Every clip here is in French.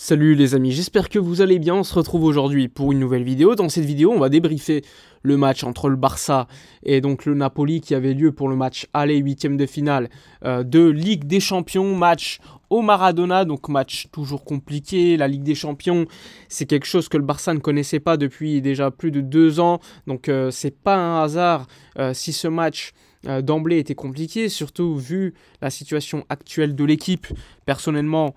Salut les amis, j'espère que vous allez bien, on se retrouve aujourd'hui pour une nouvelle vidéo. Dans cette vidéo, on va débriefer le match entre le Barça et donc le Napoli qui avait lieu pour le match aller 8e de finale de Ligue des Champions, match au Maradona, donc match toujours compliqué. La Ligue des Champions, c'est quelque chose que le Barça ne connaissait pas depuis déjà plus de 2 ans, donc c'est pas un hasard si ce match d'emblée était compliqué, surtout vu la situation actuelle de l'équipe. Personnellement,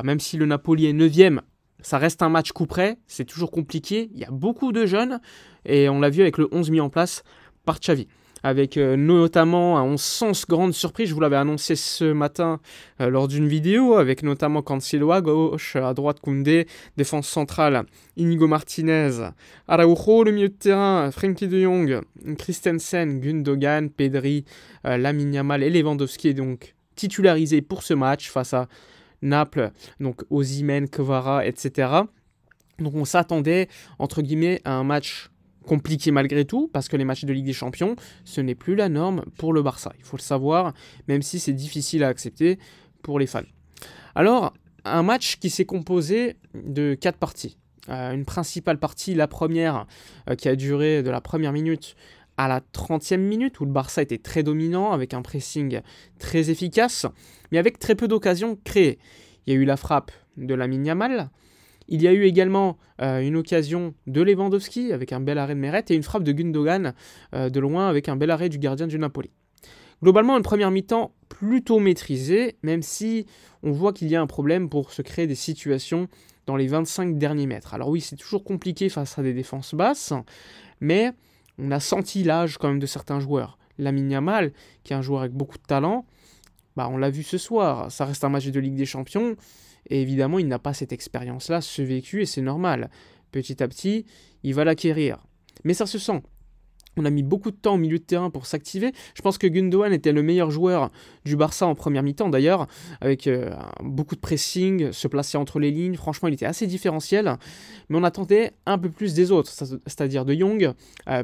même si le Napoli est 9e, ça reste un match coup près, c'est toujours compliqué, il y a beaucoup de jeunes, et on l'a vu avec le 11 mis en place par Xavi. Avec notamment un 11 sans grande surprise, je vous l'avais annoncé ce matin lors d'une vidéo, avec notamment Cancelo à gauche, à droite Koundé, défense centrale Inigo Martinez, Araujo, le milieu de terrain, Frenkie de Jong, Christensen, Gundogan, Pedri, Lamine Yamal et Lewandowski, donc titularisé pour ce match face à Naples, donc Osimhen, Kvara, etc. Donc on s'attendait, entre guillemets, à un match compliqué malgré tout, parce que les matchs de Ligue des Champions, ce n'est plus la norme pour le Barça. Il faut le savoir, même si c'est difficile à accepter pour les fans. Alors, un match qui s'est composé de 4 parties. Une principale partie, la première, qui a duré de la première minute à la 30e minute, où le Barça était très dominant, avec un pressing très efficace, mais avec très peu d'occasions créées. Il y a eu la frappe de Lamine Yamal, il y a eu également une occasion de Lewandowski, avec un bel arrêt de Meret, et une frappe de Gundogan de loin, avec un bel arrêt du gardien du Napoli. Globalement, une première mi-temps plutôt maîtrisée, même si on voit qu'il y a un problème pour se créer des situations dans les 25 derniers mètres. Alors oui, c'est toujours compliqué face à des défenses basses, mais on a senti l'âge quand même de certains joueurs. Lamine Yamal, qui est un joueur avec beaucoup de talent, on l'a vu ce soir, ça reste un match de Ligue des Champions, et évidemment il n'a pas cette expérience-là, ce vécu, et c'est normal. Petit à petit, il va l'acquérir. Mais ça se sent. On a mis beaucoup de temps au milieu de terrain pour s'activer. Je pense que Gundogan était le meilleur joueur du Barça en première mi-temps d'ailleurs, avec beaucoup de pressing, se placer entre les lignes. Franchement, il était assez différentiel. Mais on attendait un peu plus des autres, c'est-à-dire de Jong,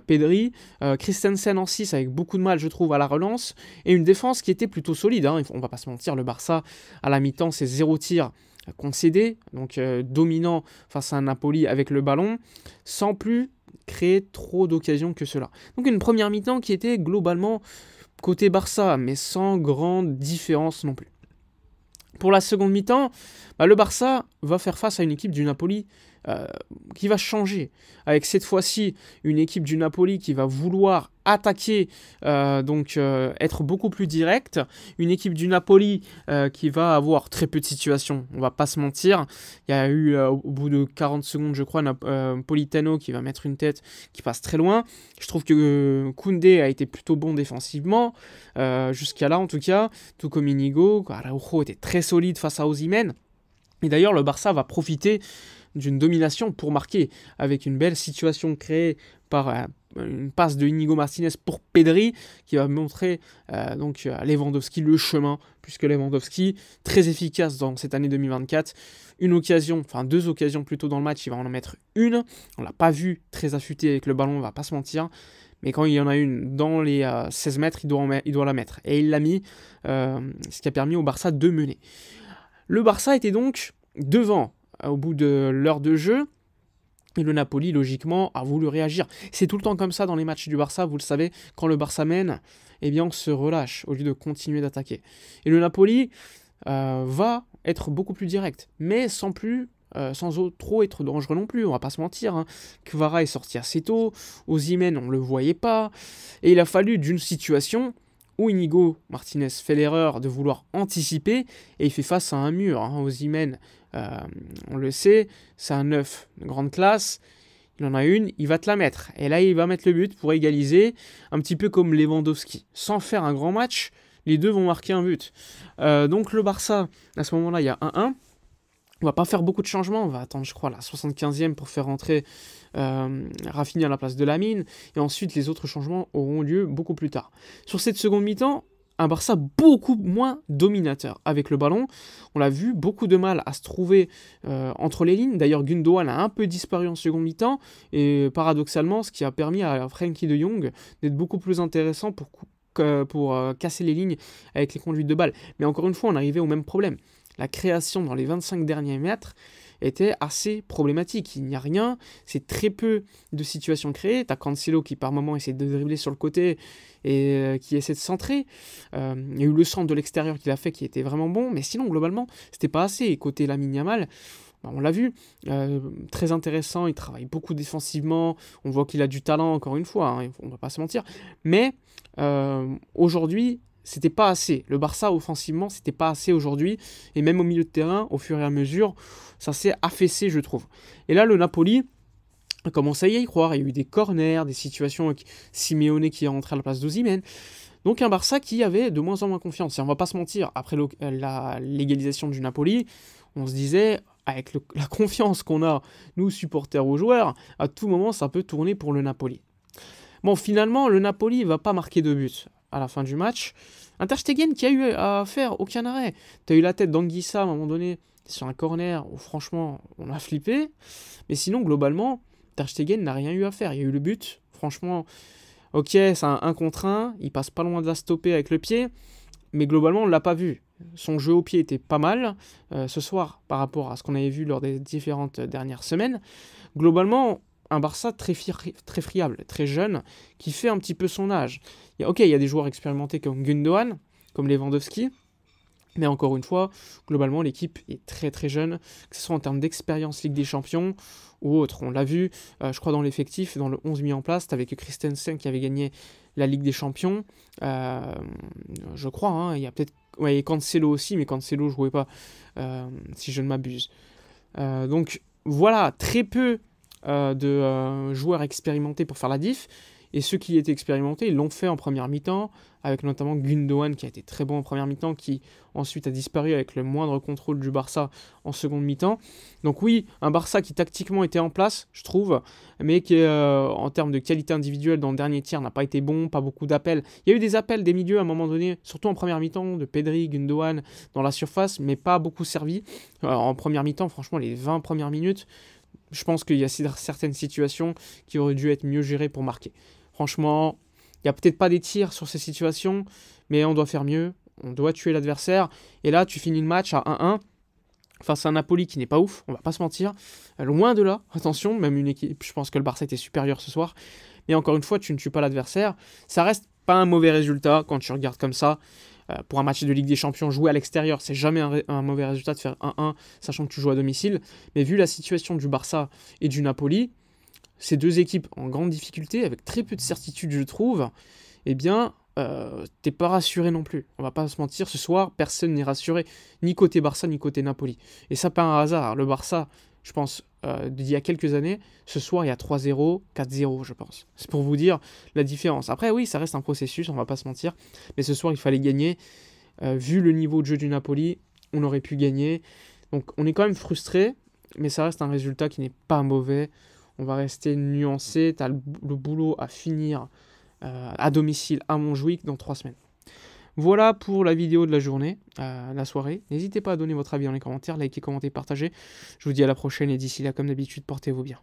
Pedri, Christensen en 6 avec beaucoup de mal, je trouve, à la relance. Et une défense qui était plutôt solide. On va pas se mentir, le Barça, à la mi-temps, c'est 0 tir concédé, donc dominant face à un Napoli avec le ballon, sans plus créer trop d'occasions que cela. Donc une première mi-temps qui était globalement côté Barça, mais sans grande différence non plus. Pour la seconde mi-temps, le Barça va faire face à une équipe du Napoli qui va changer, avec cette fois-ci une équipe du Napoli qui va vouloir attaquer, être beaucoup plus directe, une équipe du Napoli qui va avoir très peu de situations, on va pas se mentir. Il y a eu au bout de 40 secondes je crois Politano qui va mettre une tête qui passe très loin. Je trouve que Koundé a été plutôt bon défensivement jusqu'à là en tout cas, tout comme Inigo. Araujo était très solide face à Osimhen, et d'ailleurs le Barça va profiter d'une domination pour marquer, avec une belle situation créée par une passe de Inigo Martinez pour Pedri, qui va montrer à Lewandowski le chemin, puisque Lewandowski, très efficace dans cette année 2024, deux occasions plutôt dans le match, il va en mettre une. On l'a pas vu très affûté avec le ballon, on va pas se mentir, mais quand il y en a une dans les 16 mètres, il doit la mettre, et il l'a mis, ce qui a permis au Barça de mener. Le Barça était donc devant au bout de l'heure de jeu, et le Napoli, logiquement, a voulu réagir. C'est tout le temps comme ça dans les matchs du Barça, vous le savez, quand le Barça mène, on se relâche au lieu de continuer d'attaquer. Et le Napoli va être beaucoup plus direct, mais sans trop être dangereux non plus, on va pas se mentir. Kvara est sorti assez tôt, Osimhen, on le voyait pas, et il a fallu d'une situation où Inigo Martinez fait l'erreur de vouloir anticiper, et il fait face à un mur. Osimhen, on le sait, c'est un 9 de grande classe, il en a une, il va te la mettre, et là il va mettre le but pour égaliser, un petit peu comme Lewandowski. Sans faire un grand match, les deux vont marquer un but. Donc le Barça, à ce moment-là, il y a 1-1. On va pas faire beaucoup de changements, on va attendre je crois la 75e pour faire rentrer Rafinha à la place de Lamine, et ensuite les autres changements auront lieu beaucoup plus tard. Sur cette seconde mi-temps, un Barça beaucoup moins dominateur avec le ballon. On l'a vu, beaucoup de mal à se trouver entre les lignes. D'ailleurs, Gundogan a un peu disparu en seconde mi-temps, et paradoxalement, ce qui a permis à Frenkie de Jong d'être beaucoup plus intéressant pour casser les lignes avec les conduites de balles. Mais encore une fois, on arrivait au même problème. La création dans les 25 derniers mètres était assez problématique. Il n'y a rien, c'est très peu de situations créées. Tu as Cancelo qui par moment essaie de dribbler sur le côté et qui essaie de centrer. Il y a eu le centre de l'extérieur qu'il a fait qui était vraiment bon, mais sinon globalement c'était pas assez. Et côté Lamine Yamal, on l'a vu, très intéressant, il travaille beaucoup défensivement, on voit qu'il a du talent encore une fois, hein, on ne va pas se mentir, mais aujourd'hui, c'était pas assez. Le Barça offensivement, c'était pas assez aujourd'hui, et même au milieu de terrain, au fur et à mesure, ça s'est affaissé, je trouve. Et là, le Napoli a commencé à y croire, il y a eu des corners, des situations avec Simeone qui est rentré à la place d'Osimhen. Donc un Barça qui avait de moins en moins confiance. Et on va pas se mentir, après la légalisation du Napoli, on se disait, avec la confiance qu'on a, nous supporters aux joueurs, à tout moment ça peut tourner pour le Napoli. Bon, finalement, le Napoli ne va pas marquer de but à la fin du match. Un Ter Stegen qui a eu à faire aucun arrêt. Tu as eu la tête d'Anguissa à un moment donné sur un corner où franchement on a flippé. Mais sinon, globalement, Ter Stegen n'a rien eu à faire. Il y a eu le but, franchement, ok, c'est un 1 contre 1, il passe pas loin de la stopper avec le pied, mais globalement on ne l'a pas vu. Son jeu au pied était pas mal ce soir par rapport à ce qu'on avait vu lors des différentes dernières semaines. Globalement, un Barça très friable, très jeune, qui fait un petit peu son âge. Il y a des joueurs expérimentés comme Gundogan, comme Lewandowski, mais encore une fois, globalement, l'équipe est très très jeune, que ce soit en termes d'expérience Ligue des Champions ou autre. On l'a vu, je crois, dans l'effectif, dans le 11 mis en place, avec Christensen qui avait gagné la Ligue des Champions. Je crois, hein, il y a peut-être... Ouais, et Cancelo aussi, mais Cancelo ne jouait pas, si je ne m'abuse. Donc voilà, très peu de joueurs expérimentés pour faire la diff. Et ceux qui étaient expérimentés, ils l'ont fait en première mi-temps, avec notamment Gundogan qui a été très bon en première mi-temps, qui ensuite a disparu avec le moindre contrôle du Barça en seconde mi-temps. Donc oui, un Barça qui tactiquement était en place, je trouve, mais qui en termes de qualité individuelle dans le dernier tiers n'a pas été bon, pas beaucoup d'appels. Il y a eu des appels des milieux à un moment donné, surtout en première mi-temps, de Pedri, Gundogan dans la surface, mais pas beaucoup servi. En première mi-temps, franchement, les 20 premières minutes, je pense qu'il y a certaines situations qui auraient dû être mieux gérées pour marquer. Franchement, il n'y a peut-être pas des tirs sur ces situations, mais on doit faire mieux, on doit tuer l'adversaire. Et là, tu finis le match à 1-1 face à un Napoli qui n'est pas ouf, on va pas se mentir. Loin de là, attention, même une équipe, je pense que le Barça était supérieur ce soir. Mais encore une fois, tu ne tues pas l'adversaire. Ça reste pas un mauvais résultat quand tu regardes comme ça. Pour un match de Ligue des Champions, jouer à l'extérieur, c'est jamais un mauvais résultat de faire 1-1, sachant que tu joues à domicile. Mais vu la situation du Barça et du Napoli, ces deux équipes en grande difficulté, avec très peu de certitude, je trouve, eh bien, t'es pas rassuré non plus. On va pas se mentir, ce soir, personne n'est rassuré, ni côté Barça, ni côté Napoli. Et ça, pas un hasard. Le Barça, je pense, d'il y a quelques années, ce soir, il y a 3-0, 4-0, je pense. C'est pour vous dire la différence. Après, oui, ça reste un processus, on va pas se mentir, mais ce soir, il fallait gagner. Vu le niveau de jeu du Napoli, on aurait pu gagner. Donc, on est quand même frustré, mais ça reste un résultat qui n'est pas mauvais. On va rester nuancé. Tu as le boulot à finir à domicile à Montjuïc dans 3 semaines. Voilà pour la vidéo de la journée, la soirée. N'hésitez pas à donner votre avis dans les commentaires, liker, commenter, partager. Je vous dis à la prochaine et d'ici là, comme d'habitude, portez-vous bien.